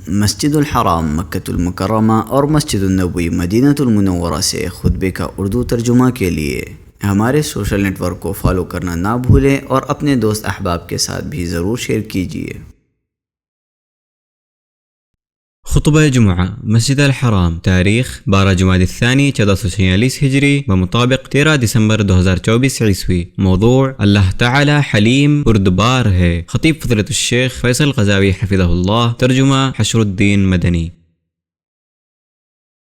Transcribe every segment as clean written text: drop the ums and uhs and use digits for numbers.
مسجد الحرام مکۃ المکرمہ اور مسجد النبوی مدینہ المنورہ سے خطبے کا اردو ترجمہ کے لیے ہمارے سوشل نیٹ ورک کو فالو کرنا نہ بھولیں اور اپنے دوست احباب کے ساتھ بھی ضرور شیئر کیجیے۔ خطبہ جمعہ مسجد الحرام، تاریخ 12 جمادی الثانی 1446 ہجری بمطابق 13 دسمبر 2024 عیسوی۔ موضوع: اللہ تعالی حلیم بردبار ہے۔ خطیب فضیلۃ الشیخ فیصل قزاوی حفظہ اللہ، ترجمہ حشر الدین مدنی۔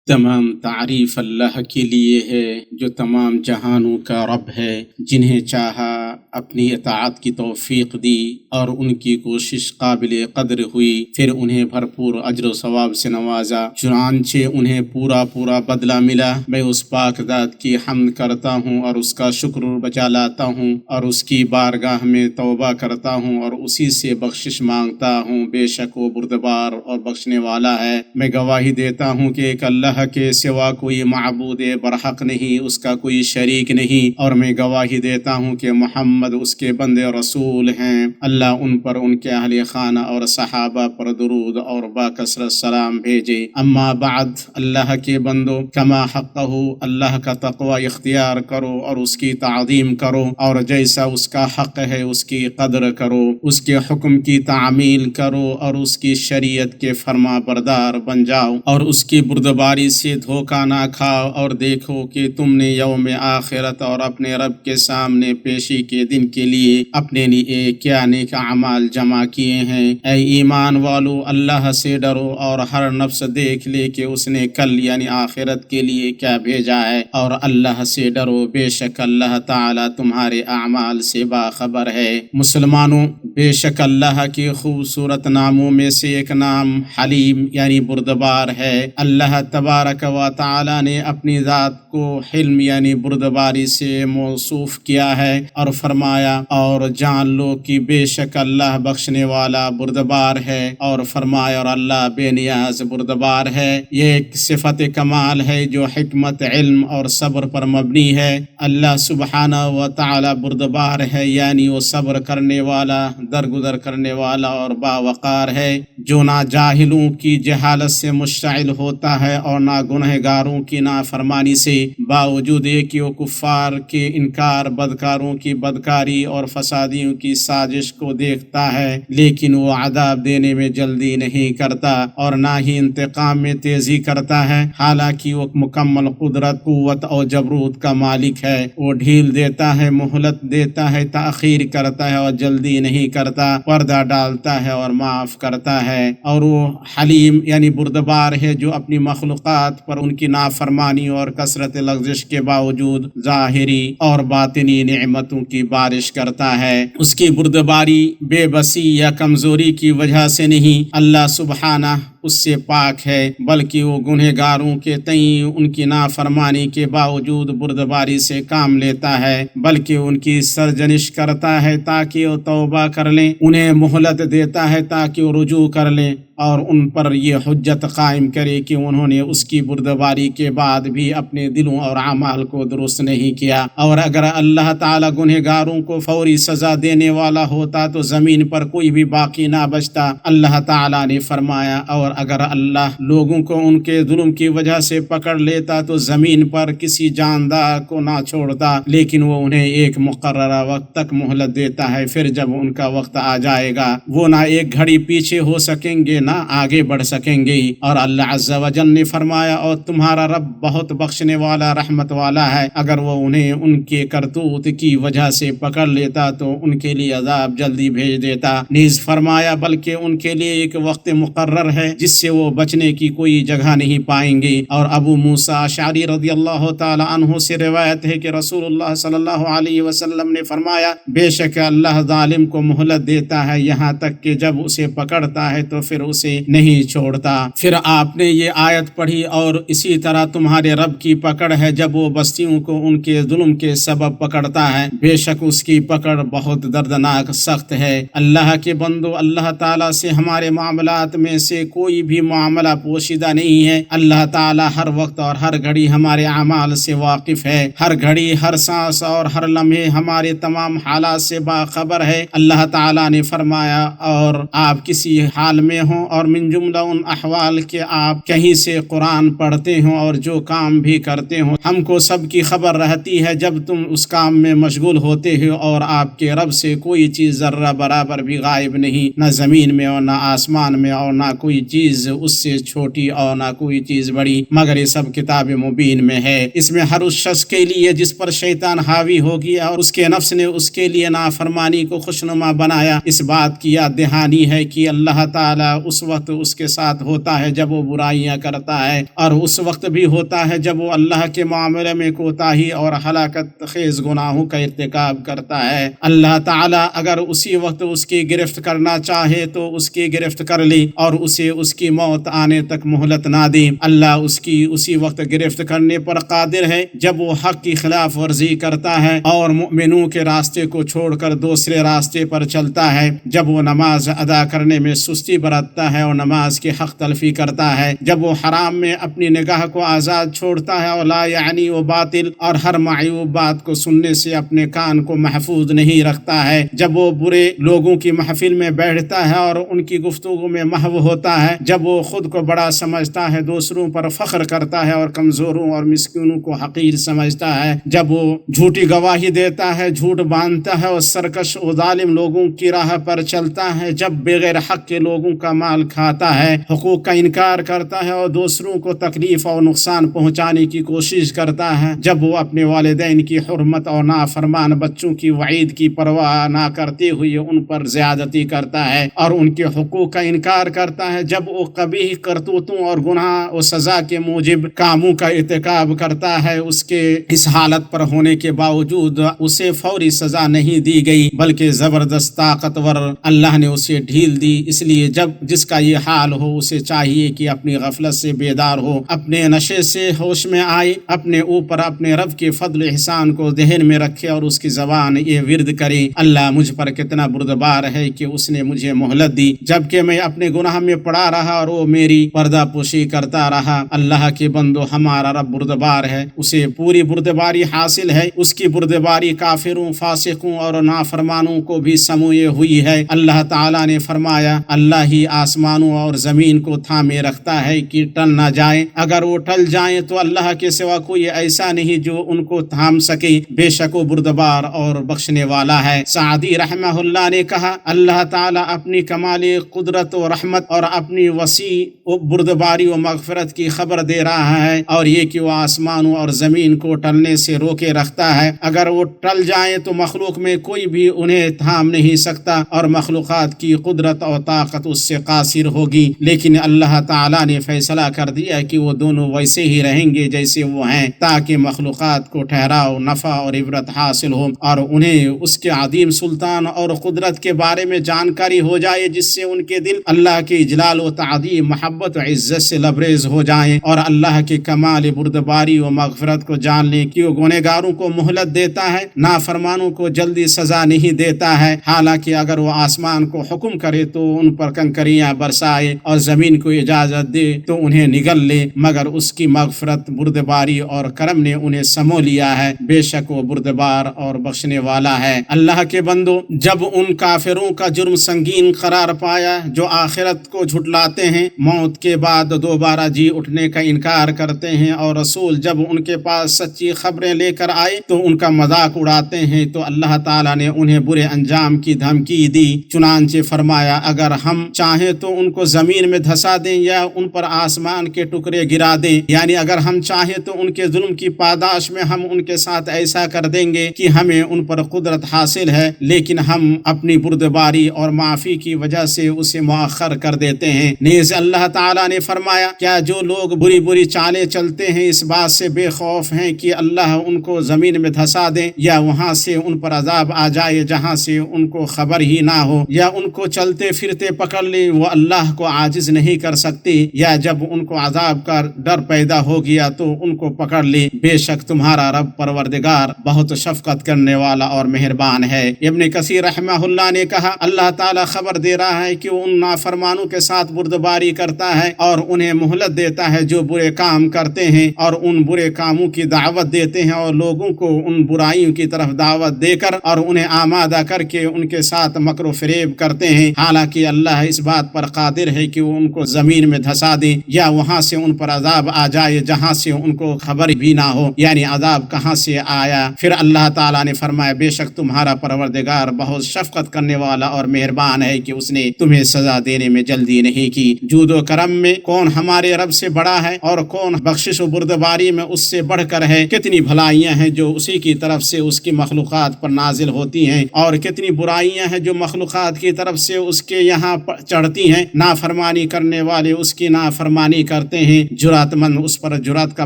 تمام تعریف اللہ کے لیے ہے جو تمام جہانوں کا رب ہے، جنہیں چاہا اپنی اطاعت کی توفیق دی اور ان کی کوشش قابل قدر ہوئی، پھر انہیں بھرپور اجر و ثواب سے نوازا، چنانچہ انہیں پورا بدلہ ملا۔ میں اس پاک ذات کی حمد کرتا ہوں اور اس کا شکر بجا لاتا ہوں اور اس کی بارگاہ میں توبہ کرتا ہوں اور اسی سے بخشش مانگتا ہوں، بے شک وہ بردبار اور بخشنے والا ہے۔ میں گواہی دیتا ہوں کہ ایک اللہ کے سوا کوئی معبود برحق نہیں، اس کا کوئی شریک نہیں، اور میں گواہی دیتا ہوں کہ محمد اس کے بندے اور رسول ہیں۔ اللہ ان پر، ان کے اہل خانہ اور صحابہ پر درود اور باکثرت سلام بھیجے۔ اما بعد، اللہ کے بندو، کما حقہ، اللہ کا تقوی اختیار کرو اور اس کی تعظیم کرو، اور جیسا اس کا حق ہے اس کی قدر کرو، اس کے حکم کی تعمیل کرو اور اس کی شریعت کے فرما بردار بن جاؤ، اور اس کی بردباری سے دھوکہ نہ کھاؤ، اور دیکھو کہ تم نے یوم آخرت اور اپنے رب کے سامنے پیشی کے دن کے لیے اپنے لیے کیا نیک اعمال جمع کیے ہیں۔ اے ایمان والو، اللہ سے ڈرو اور ہر نفس دیکھ لے کہ اس نے کل یعنی آخرت کے لیے کیا بھیجا ہے، اور اللہ سے ڈرو، بے شک اللہ تعالی تمہارے اعمال سے باخبر ہے۔ مسلمانوں، بے شک اللہ کے خوبصورت ناموں میں سے ایک نام حلیم یعنی بردبار ہے۔ اللہ تبارک و تعالی نے اپنی ذات کو حلم یعنی بردباری سے موصوف کیا ہے اور فرمایا، اور جان لو کہ بے شک اللہ بخشنے والا بردبار ہے، اور فرمایا اور اللہ بے نیاز بردبار ہے۔ یہ ایک صفت کمال ہے جو حکمت، علم اور صبر پر مبنی ہے۔ اللہ سبحانہ و تعالی بردبار ہے، یعنی وہ صبر کرنے والا، درگزر کرنے والا اور باوقار ہے، جو نہ جاہلوں کی جہالت سے مشتعل ہوتا ہے اور نہ گنہگاروں کی نافرمانی سے، باوجود یہ کہ وہ کفار کے انکار، بدکاروں کی بدکاری اور فسادیوں کی سازش کو دیکھتا ہے، لیکن وہ عذاب دینے میں جلدی نہیں کرتا اور نہ ہی انتقام میں تیزی کرتا ہے، حالانکہ وہ مکمل قدرت، قوت اور جبروت کا مالک ہے۔ وہ ڈھیل دیتا ہے، مہلت دیتا ہے، تاخیر کرتا ہے اور جلدی نہیں کرتا، پردہ ڈالتا ہے اور معاف کرتا ہے، اور وہ حلیم یعنی بردبار ہے جو اپنی مخلوقات پر ان کی نافرمانی اور کثرت لغزش کے باوجود ظاہری اور باطنی نعمتوں کی بارش کرتا ہے۔ اس کی بردباری بے بسی یا کمزوری کی وجہ سے نہیں، اللہ سبحانہ اس سے پاک ہے، بلکہ وہ گنہگاروں کے تئیں ان کی نافرمانی کے باوجود بردباری سے کام لیتا ہے، بلکہ ان کی سرزنش کرتا ہے تاکہ وہ توبہ کر لیں، انہیں مہلت دیتا ہے تاکہ وہ رجوع کر لیں، اور ان پر یہ حجت قائم کرے کہ انہوں نے اس کی بردباری کے بعد بھی اپنے دلوں اور اعمال کو درست نہیں کیا۔ اور اگر اللہ تعالی گنہگاروں کو فوری سزا دینے والا ہوتا تو زمین پر کوئی بھی باقی نہ بچتا۔ اللہ تعالی نے فرمایا، اور اگر اللہ لوگوں کو ان کے ظلم کی وجہ سے پکڑ لیتا تو زمین پر کسی جاندار کو نہ چھوڑتا، لیکن وہ انہیں ایک مقررہ وقت تک مہلت دیتا ہے، پھر جب ان کا وقت آ جائے گا وہ نہ ایک گھڑی پیچھے ہو سکیں گے نہ آگے بڑھ سکیں گے۔ اور اللہ عز و جل نے فرمایا، اور تمہارا رب بہت بخشنے والا، رحمت والا ہے، اگر وہ انہیں ان کے کرتوت کی وجہ سے پکڑ لیتا تو ان کے لیے عذاب جلدی بھیج دیتا۔ نیز فرمایا، بلکہ ان کے لیے ایک وقت مقرر ہے جس سے وہ بچنے کی کوئی جگہ نہیں پائیں گے۔ اور ابو موسیٰ اشعری رضی اللہ تعالی عنہ سے روایت ہے کہ رسول اللہ صلی اللہ علیہ وسلم نے فرمایا، بے شک اللہ ظالم کو مہلت دیتا ہے یہاں تک کہ جب اسے پکڑتا ہے تو پھر اسے نہیں چھوڑتا۔ پھر آپ نے یہ آیت پڑھی، اور اسی طرح تمہارے رب کی پکڑ ہے جب وہ بستیوں کو ان کے ظلم کے سبب پکڑتا ہے، بے شک اس کی پکڑ بہت دردناک سخت ہے۔ اللہ کے بندو، اللہ تعالیٰ سے ہمارے معاملات میں سے کوئی کوئی بھی معاملہ پوشیدہ نہیں ہے۔ اللہ تعالی ہر وقت اور ہر گھڑی ہمارے اعمال سے واقف ہے، ہر گھڑی، ہر سانس اور ہر لمحے ہمارے تمام حالات سے باخبر ہے۔ اللہ تعالی نے فرمایا، اور آپ کسی حال میں ہوں اور من جملہ ان احوال کے آپ کہیں سے قرآن پڑھتے ہوں اور جو کام بھی کرتے ہوں، ہم کو سب کی خبر رہتی ہے جب تم اس کام میں مشغول ہوتے ہو، اور آپ کے رب سے کوئی چیز ذرہ برابر بھی غائب نہیں، نہ زمین میں اور نہ آسمان میں، اور نہ کوئی چیز اس سے چھوٹی اور نہ کوئی چیز بڑی، مگر یہ سب کتاب مبین میں ہے۔ اس میں ہر اس شخص کے لیے جس پر شیطان حاوی ہو گیا اور اس کے نفس نے اس کے لیے نافرمانی کو خوشنما بنایا، اس بات کی یاد دہانی ہے کہ اللہ تعالیٰ اس وقت اس کے ساتھ ہوتا ہے جب وہ برائیاں کرتا ہے، اور اس وقت بھی ہوتا ہے جب وہ اللہ کے معاملے میں کوتاہی اور ہلاکت خیز گناہوں کا ارتکاب کرتا ہے۔ اللہ تعالیٰ اگر اسی وقت اس کی گرفت کرنا چاہے تو اس کی گرفت کر لی اور اسے اس کی موت آنے تک مہلت نہ دی۔ اللہ اس کی اسی وقت گرفت کرنے پر قادر ہے جب وہ حق کی خلاف ورزی کرتا ہے اور مؤمنوں کے راستے کو چھوڑ کر دوسرے راستے پر چلتا ہے، جب وہ نماز ادا کرنے میں سستی برتتا ہے اور نماز کی حق تلفی کرتا ہے، جب وہ حرام میں اپنی نگاہ کو آزاد چھوڑتا ہے اور لا یعنی و باطل اور ہر معیوب بات کو سننے سے اپنے کان کو محفوظ نہیں رکھتا ہے، جب وہ برے لوگوں کی محفل میں بیٹھتا ہے اور ان کی گفتگو میں محو ہوتا ہے، جب وہ خود کو بڑا سمجھتا ہے، دوسروں پر فخر کرتا ہے اور کمزوروں اور مسکینوں کو حقیر سمجھتا ہے، جب وہ جھوٹی گواہی دیتا ہے، جھوٹ باندھتا ہے اور سرکش و ظالم لوگوں کی راہ پر چلتا ہے، جب بغیر حق کے لوگوں کا مال کھاتا ہے، حقوق کا انکار کرتا ہے اور دوسروں کو تکلیف اور نقصان پہنچانے کی کوشش کرتا ہے، جب وہ اپنے والدین کی حرمت اور نافرمان بچوں کی وعید کی پرواہ نہ کرتے ہوئے ان پر زیادتی کرتا ہے اور ان کے حقوق کا انکار کرتا ہے، جب وہ قبیح کرتوتوں اور گناہ و سزا کے موجب کاموں کا ارتکاب کرتا ہے، اس کے اس حالت پر ہونے کے باوجود اسے فوری سزا نہیں دی گئی بلکہ زبردست طاقتور اللہ نے اسے ڈھیل دی۔ اس لیے جب جس کا یہ حال ہو اسے چاہیے کہ اپنی غفلت سے بیدار ہو، اپنے نشے سے ہوش میں آئے، اپنے اوپر اپنے رب کے فضل و احسان کو ذہن میں رکھے اور اس کی زبان یہ ورد کرے، اللہ مجھ پر کتنا بردبار ہے کہ اس نے مجھے مہلت دی جبکہ میں اپنے گناہ میں پڑا رہا اور وہ میری پردہ پوشی کرتا رہا۔ اللہ کے بندو، ہمارا رب بردبار ہے، اسے پوری بردباری حاصل ہے، اس کی بردباری کافروں، فاسقوں اور نافرمانوں کو بھی سموئے ہوئی ہے۔ اللہ تعالیٰ نے فرمایا، اللہ ہی آسمانوں اور زمین کو تھامے رکھتا ہے کہ ٹل نہ جائیں، اگر وہ ٹل جائیں تو اللہ کے سوا کوئی ایسا نہیں جو ان کو تھام سکے، بے شک وہ بردبار اور بخشنے والا ہے۔ سعدی رحمہ اللہ نے کہا، اللہ تعالیٰ اپنی کمال قدرت و رحمت اور اپنی وسیع بردباری و مغفرت کی خبر دے رہا ہے، اور یہ کہ وہ آسمانوں اور زمین کو ٹلنے سے روکے رکھتا ہے، اگر وہ ٹل جائیں تو مخلوق میں کوئی بھی انہیں تھام نہیں سکتا اور مخلوقات کی قدرت اور طاقت اس سے قاصر ہوگی، لیکن اللہ تعالیٰ نے فیصلہ کر دیا کہ وہ دونوں ویسے ہی رہیں گے جیسے وہ ہیں، تاکہ مخلوقات کو ٹھہراؤ، نفع اور عبرت حاصل ہو اور انہیں اس کے عظیم سلطان اور قدرت کے بارے میں جانکاری ہو جائے، جس سے ان کے دل اللہ کی جلال و تعظیم، محبت و عزت سے لبریز ہو جائیں، اور اللہ کے کمال بردباری و مغفرت کو جان لیں کہ وہ گنہگاروں کو مہلت دیتا ہے، نافرمانوں کو جلدی سزا نہیں دیتا ہے، حالانکہ اگر وہ آسمان کو حکم کرے تو ان پر کنکریاں برسائے اور زمین کو اجازت دے تو انہیں نگل لے، مگر اس کی مغفرت، بردباری اور کرم نے انہیں سمو لیا ہے، بے شک وہ بردبار اور بخشنے والا ہے۔ اللہ کے بندو، جب ان کافروں کا جرم سنگین قرار پایا جو آخرت کو جھٹلاتے ہیں، موت کے بعد دوبارہ جی اٹھنے کا انکار کرتے ہیں، اور رسول جب ان کے پاس سچی خبریں لے کر آئے تو ان کا مذاق اڑاتے ہیں، تو اللہ تعالیٰ نے انہیں برے انجام کی دھمکی دی، چنانچہ فرمایا، اگر ہم چاہیں تو ان کو زمین میں دھسا دیں یا ان پر آسمان کے ٹکڑے گرا دیں، یعنی اگر ہم چاہیں تو ان کے ظلم کی پاداش میں ہم ان کے ساتھ ایسا کر دیں گے کہ ہمیں ان پر قدرت حاصل ہے، لیکن ہم اپنی بردباری اور معافی کی وجہ سے اسے مؤخر کر دیتے ہیں۔ نیز اللہ تعالیٰ نے فرمایا، کیا جو لوگ بری بری چالیں چلتے ہیں اس بات سے بے خوف ہیں کہ اللہ ان کو زمین میں دھسا دیں یا وہاں سے ان پر عذاب آ جائے جہاں سے ان کو خبر ہی نہ ہو، یا ان کو چلتے پھرتے پکڑ لے، وہ اللہ کو عاجز نہیں کر سکتے، یا جب ان کو عذاب کا ڈر پیدا ہو گیا تو ان کو پکڑ لے، بے شک تمہارا رب پروردگار بہت شفقت کرنے والا اور مہربان ہے۔ ابن کثیر رحمہ اللہ نے کہا، اللہ تعالیٰ خبر دے رہا ہے کہ وہ ان نافرمانوں کے ساتھ بردباری کرتا ہے اور انہیں مہلت دیتا ہے جو برے کام کرتے ہیں اور ان برے کاموں کی دعوت دیتے ہیں اور لوگوں کو ان برائیوں کی طرف دعوت دے کر اور انہیں آمادہ کر کے ان کے ساتھ مکر و فریب کرتے ہیں، حالانکہ اللہ اس بات پر قادر ہے کہ وہ ان کو زمین میں دھسا دے یا وہاں سے ان پر عذاب آ جائے جہاں سے ان کو خبر بھی نہ ہو، یعنی عذاب کہاں سے آیا۔ پھر اللہ تعالیٰ نے فرمایا بے شک تمہارا پروردگار بہت شفقت کرنے والا اور مہربان ہے کہ اس نے تمہیں سزا دینے میں جلدی نہیں کی۔ جود و کرم میں کون ہمارے رب سے بڑا ہے اور کون بخشش و بردباری میں اس سے بڑھ کر ہے؟ کتنی بھلائیاں ہیں جو اسی کی طرف سے اس کی مخلوقات پر نازل ہوتی ہیں اور کتنی برائیاں ہیں جو مخلوقات کی طرف سے اس کے یہاں چڑھتی ہیں۔ نافرمانی کرنے والے اس کی نافرمانی کرتے ہیں، جرات مند اس پر جرات کا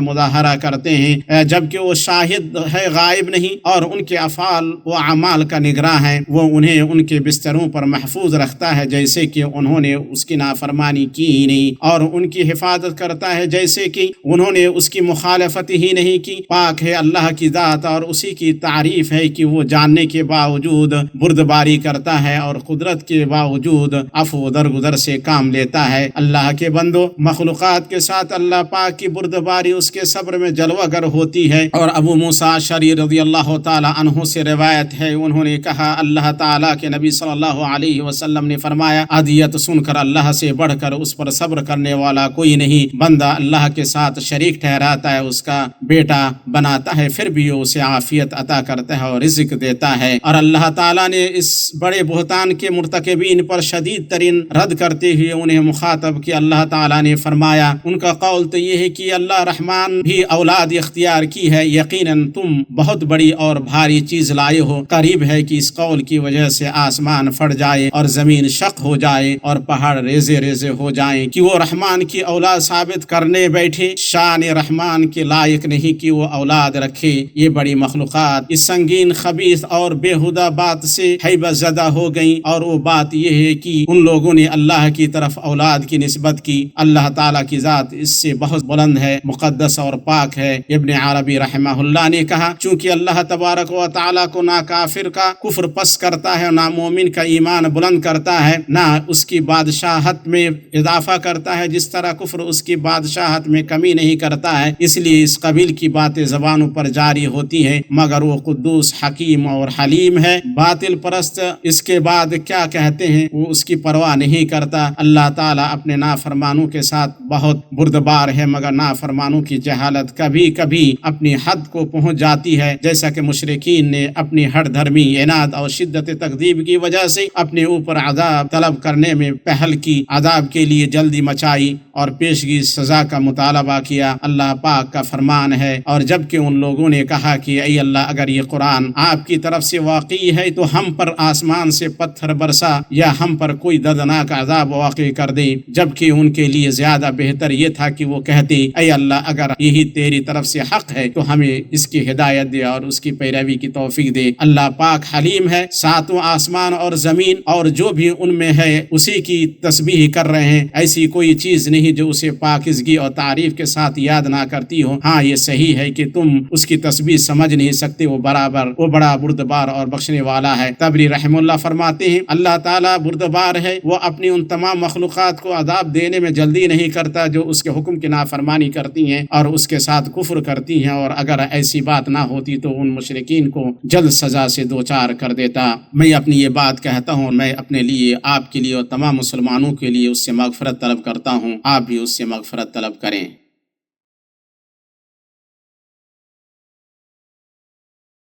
مظاہرہ کرتے ہیں، جبکہ وہ شاہد ہے غائب نہیں اور ان کے افعال و اعمال کا نگراں ہے۔ وہ انہیں ان کے بستروں پر محفوظ رکھتا ہے جیسے کہ انہوں نے اس کی نافرمانی کی ہی نہیں، اور ان کی حفاظت کرتا ہے جیسے کہ انہوں نے اس کی مخالفت ہی نہیں کی۔ پاک ہے اللہ کی ذات اور اسی کی تعریف ہے کہ وہ جاننے کے باوجود بردباری کرتا ہے اور قدرت کے باوجود عفو و درگزر سے کام لیتا ہے۔ اللہ کے بندو، مخلوقات کے ساتھ اللہ پاک کی بردباری اس کے صبر میں جلوہ گر ہوتی ہے۔ اور ابو موسیٰ اشعری رضی اللہ تعالی عنہ سے روایت ہے، انہوں نے کہا اللہ تعالیٰ کے نبی صلی اللہ علیہ وسلم نے فرمایا اذیت سن کر اللہ سے بڑھ کر اس پر صبر کرنے والا کوئی نہیں۔ بندہ اللہ کے ساتھ شریک ٹھہراتا ہے، اس کا بیٹا بناتا ہے، پھر بھی اسے عافیت عطا کرتا ہے اور رزق دیتا ہے۔ اور اللہ تعالیٰ نے اس بڑے بہتان کے مرتکبین پر شدید ترین رد کرتے ہوئے انہیں مخاطب کیا۔ اللہ تعالیٰ نے فرمایا ان کا قول تو یہ ہے کہ اللہ رحمان بھی اولاد اختیار کی ہے، یقیناً تم بہت بڑی اور بھاری چیز لائے ہو، قریب ہے کہ اس قول کی وجہ سے آسمان پھٹ جائے اور زمین شق ہو جائے اور پہاڑ ریزے ریزے ہو جائیں کہ وہ رحمان کی اولاد ثابت کرنے بیٹھے۔ شان رحمان کے لائق نہیں کہ وہ اولاد رکھے۔ یہ بڑی مخلوقات اس سنگین خبیث اور بےہودہ بات سے ہیبت زدہ ہو گئیں، اور وہ بات یہ ہے کہ ان لوگوں نے اللہ کی طرف اولاد کی نسبت کی۔ اللہ تعالیٰ کی ذات اس سے بہت بلند ہے، مقدس اور پاک ہے۔ ابن عربی رحمہ اللہ نے کہا چونکہ اللہ تبارک و تعالیٰ کو نہ کافر کا کفر پس کرتا ہے، نہ مومن کا ایمان بلند کرتا ہے، نہ اس کی بادشاہت میں اضافہ کرتا ہے، جس طرح کفر اس کی بادشاہت میں کمی نہیں کرتا ہے، اس لیے اس قبیل کی باتیں زبانوں پر جاری ہوتی ہیں، مگر وہ قدوس حکیم اور حلیم ہے۔ باطل پرست اس کے بعد کیا کہتے ہیں وہ اس کی پرواہ نہیں کرتا۔ اللہ تعالیٰ اپنے نافرمانوں کے ساتھ بہت بردبار ہے، مگر نافرمانوں کی جہالت کبھی کبھی اپنی حد کو پہنچ جاتی ہے، جیسا کہ مشرکین نے اپنی ہر دھرمی عناد اور شدت تکذیب کی وجہ سے اپنے اوپر عذاب طلب کرنے میں پہل کی، عذاب کے لیے جلدی مچائی اور پیشگی سزا کا مطالبہ کیا۔ اللہ پاک کا فرمان ہے اور جبکہ ان لوگوں نے کہا کہ اے اللہ اگر یہ قرآن آپ کی طرف سے واقعی ہے تو ہم پر آسمان سے پتھر برسا یا ہم پر کوئی دردناک عذاب واقع کر دے، جبکہ ان کے لیے زیادہ بہتر یہ تھا کہ وہ کہتے اے اللہ اگر یہی تیری طرف سے حق ہے تو ہمیں اس کی ہدایت دے اور اس کی پیروی کی توفیق دے۔ اللہ پاک حلیم ہے، ساتوں آسمان اور زمین اور جو بھی ان میں ہے اسی کی تسبیح کر رہے ہیں، ایسی کوئی چیز نہیں جو اسے پاکیزگی اور تعریف کے ساتھ یاد نہ کرتی ہو۔ ہاں یہ صحیح ہے کہ تم اس کی تسبیح سمجھ نہیں سکتے، وہ بڑا بردبار اور بخشنے والا ہے۔ تبری رحم اللہ فرماتے ہیں اللہ تعالیٰ بردبار ہے، وہ اپنی ان تمام مخلوقات کو عذاب دینے میں جلدی نہیں کرتا جو اس کے حکم کی نافرمانی کرتی ہیں اور اس کے ساتھ کفر کرتی ہیں، اور اگر ایسی بات نہ ہوتی تو ان مشرکین کو جلد سزا سے دوچار کر دیتا۔ میں اپنی یہ بات کہتا ہوں، میں اپنے لیے، آپ کے لیے اور تمام مسلمانوں کے لیے اس سے مغفرت طلب کرتا ہوں، آپ بھی اس سے مغفرت طلب کریں۔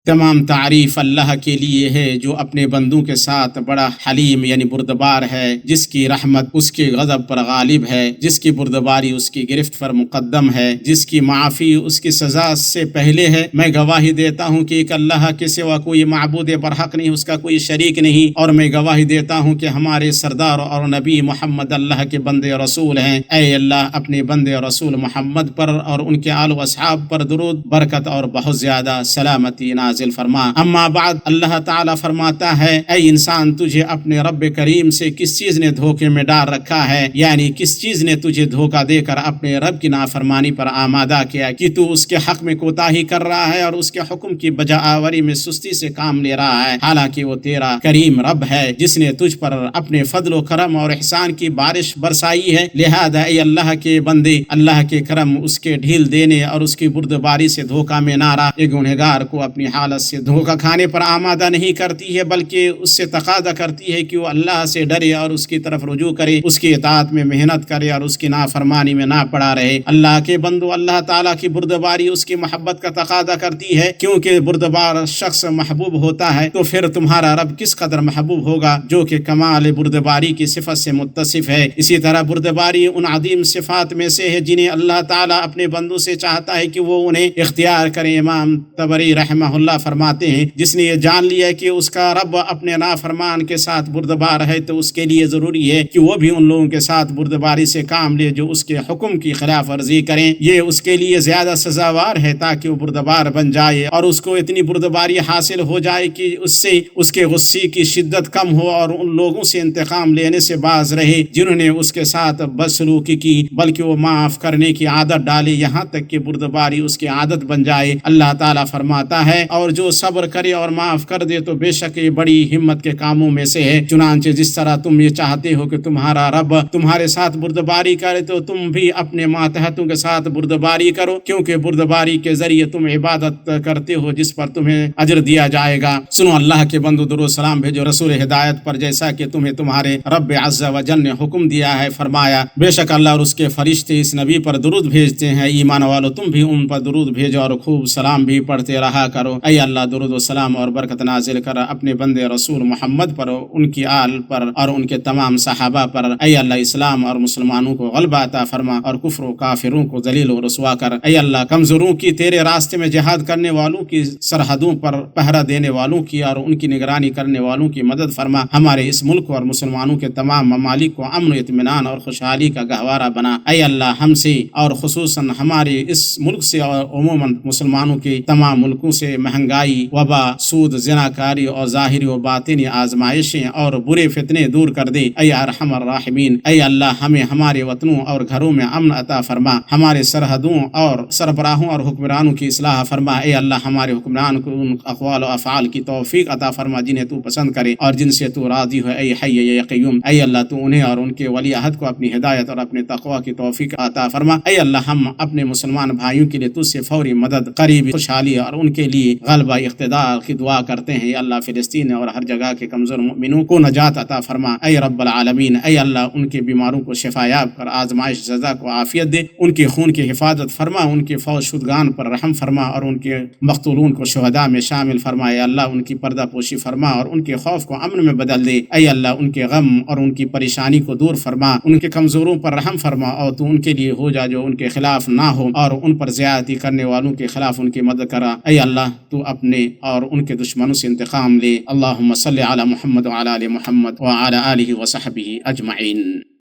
تمام تعریف اللہ کے لیے ہے جو اپنے بندوں کے ساتھ بڑا حلیم یعنی بردبار ہے، جس کی رحمت اس کے غضب پر غالب ہے، جس کی بردباری اس کی گرفت پر مقدم ہے، جس کی معافی اس کی سزا سے پہلے ہے۔ میں گواہی دیتا ہوں کہ ایک اللہ کے سوا کوئی معبود برحق نہیں، اس کا کوئی شریک نہیں، اور میں گواہی دیتا ہوں کہ ہمارے سردار اور نبی محمد اللہ کے بندے رسول ہیں۔ اے اللہ اپنے بندے رسول محمد پر اور ان کے آل و اصحاب پر درود، برکت اور بہت زیادہ سلامتی نازل نازل فرما۔ اما بعد، اللہ تعالیٰ فرماتا ہے اے انسان، تجھے اپنے رب کریم سے کس چیز نے دھوکے میں ڈال رکھا ہے، یعنی کس چیز نے تجھے دھوکہ دے کر اپنے رب کی نافرمانی پر آمادہ کیا کہ تو اس کے حق میں کوتاہی کر رہا ہے اور اس کے حکم کی بجا آوری میں سستی سے کام لے رہا ہے، حالانکہ وہ تیرا کریم رب ہے جس نے تجھ پر اپنے فضل و کرم اور احسان کی بارش برسائی ہے۔ لہذا اے اللہ کے بندے، اللہ کے کرم اس کے ڈھیل دینے اور اس کی بردباری سے دھوکہ میں نہ رہا۔ ایک گنہگار کو اپنی حالت سے دھوکہ کھانے پر آمادہ نہیں کرتی ہے، بلکہ اس سے تقاضا کرتی ہے کہ وہ اللہ سے ڈرے اور اس کی طرف رجوع کرے، اس کی اطاعت میں محنت کرے اور اس کی نافرمانی میں نہ پڑا رہے۔ اللہ کے بندو، اللہ تعالیٰ کی بردباری اس کی محبت کا تقاضا کرتی ہے، کیونکہ بردبار شخص محبوب ہوتا ہے تو پھر تمہارا رب کس قدر محبوب ہوگا جو کہ کمال بردباری کی صفت سے متصف ہے۔ اسی طرح بردباری ان عظیم صفات میں سے ہے جنہیں اللہ تعالیٰ اپنے بندوں سے چاہتا ہے کہ وہ انہیں اختیار کریں۔ امام طبری رحمہ اللہ فرماتے ہیں جس نے یہ جان لیا کہ اس کا رب اپنے نافرمان کے ساتھ بردبار ہے تو اس کے لیے ضروری ہے کہ وہ بھی ان لوگوں کے ساتھ بردباری سے کام لے جو اس کے حکم کی خلاف ورزی کریں۔ یہ اس کے لیے زیادہ سزاوار ہے تاکہ وہ بردبار بن جائے اور اس کو اتنی بردباری حاصل ہو جائے کہ اس سے اس کے غصے کی شدت کم ہو اور ان لوگوں سے انتقام لینے سے باز رہے جنہوں نے اس کے ساتھ بدسلوکی کی، بلکہ وہ معاف کرنے کی عادت ڈالے یہاں تک کہ بردباری اس کی عادت بن جائے۔ اللہ تعالیٰ فرماتا ہے اور جو صبر کرے اور معاف کر دے تو بے شک یہ بڑی ہمت کے کاموں میں سے ہے۔ چنانچہ جس طرح تم یہ چاہتے ہو کہ تمہارا رب تمہارے ساتھ بردباری کرے تو تم بھی اپنے ماتحتوں کے ساتھ بردباری کرو، کیونکہ بردباری کے ذریعے تم عبادت کرتے ہو جس پر تمہیں اجر دیا جائے گا۔ سنو اللہ کے بندو، درود سلام بھیجو رسول ہدایت پر، جیسا کہ تمہیں تمہارے رب عز و جل نے حکم دیا ہے۔ فرمایا بے شک اللہ اور اس کے فرشتے اس نبی پر درود بھیجتے ہیں، ایمان والو تم بھی ان پر درود بھیجو اور خوب سلام بھی پڑھتے رہا کرو۔ اے اللہ، درود و سلام اور برکت نازل کر اپنے بندے رسول محمد پر، ان کی آل پر اور ان کے تمام صحابہ پر۔ اے اللہ، اسلام اور مسلمانوں کو غلبہ عطا فرما اور کفر و کافروں کو ذلیل و رسوا کر۔ اے اللہ، کمزوروں کی تیرے راستے میں جہاد کرنے والوں کی، سرحدوں پر پہرہ دینے والوں کی اور ان کی نگرانی کرنے والوں کی مدد فرما۔ ہمارے اس ملک اور مسلمانوں کے تمام ممالک کو امن و اطمینان اور خوشحالی کا گہوارہ بنا۔ اے اللہ، ہم سے اور خصوصاً ہمارے اس ملک سے اور عموماً مسلمانوں کے تمام ملکوں سے مہنگائی، وبا، سود، زناکاری اور ظاہری و باطنی آزمائشیں اور برے فتنے دور کر دے۔ اے ارحم الراحمین، اے اللہ، ہمیں ہمارے وطنوں اور گھروں میں امن عطا فرما، ہمارے سرحدوں اور سربراہوں اور حکمرانوں کی اصلاح فرما۔ اے اللہ، ہمارے حکمران کو ان اقوال و افعال کی توفیق عطا فرما جنہیں تو پسند کرے اور جن سے تو راضی ہو۔ اے حی یا قیوم، اے اللہ، تو انہیں اور ان کے ولی عہد کو اپنی ہدایت اور اپنے تقوی کی توفیق عطا فرما۔ اے اللہ، ہم اپنے مسلمان بھائیوں کے لیے تجھ سے فوری مدد، قریبی خوشحالی اور ان کے لیے غلبہ اقتدار کی دعا کرتے ہیں۔ اے اللہ، فلسطین اور ہر جگہ کے کمزور مومنوں کو نجات عطا فرما۔ اے رب العالمین، اے اللہ، ان کے بیماروں کو شفا یاب کر، آزمائش زدہ کو عافیت دے، ان کے خون کی حفاظت فرما، ان کے فوت شدگان پر رحم فرما اور ان کے مقتولون کو شہداء میں شامل فرما۔ اے اللہ، ان کی پردہ پوشی فرما اور ان کے خوف کو امن میں بدل دے۔ اے اللہ، ان کے غم اور ان کی پریشانی کو دور فرما، ان کے کمزوروں پر رحم فرما اور تو ان کے لیے ہو جا جو ان کے خلاف نہ ہو اور ان پر زیادتی کرنے والوں کے خلاف ان کی مدد کرا۔ اے اللہ، تو اپنے اور ان کے دشمنوں سے انتقام لے۔ اللہم صلی علی محمد وعلی آل محمد وعلی آلہ وصحبہ اجمعین۔